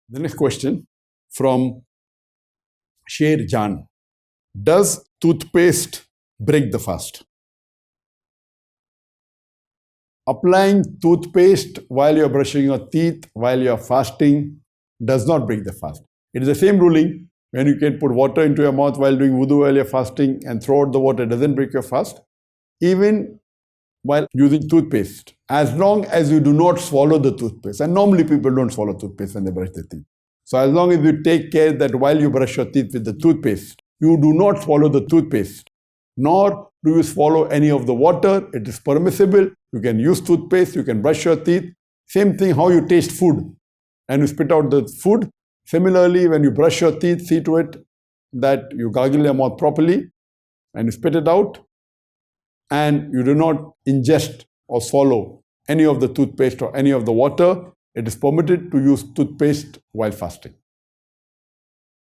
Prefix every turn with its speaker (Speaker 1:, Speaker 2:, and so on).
Speaker 1: The next question from Sher Jan. Does toothpaste break the fast? Applying toothpaste while you're brushing your teeth, while you're fasting, does not break the fast. It is the same ruling when you can put water into your mouth while doing wudu while you're fasting and throw out the water, doesn't break your fast. Even while using toothpaste, as long as you do not swallow the toothpaste. And normally people don't swallow toothpaste when they brush their teeth. So as long as you take care that while you brush your teeth with the toothpaste, you do not swallow the toothpaste, nor do you swallow any of the water. It is permissible. You can use toothpaste, you can brush your teeth. Same thing how you taste food and you spit out the food. Similarly, when you brush your teeth, see to it that you gargle your mouth properly and you spit it out, and you do not ingest or swallow any of the toothpaste or any of the water. It is permitted to use toothpaste while fasting.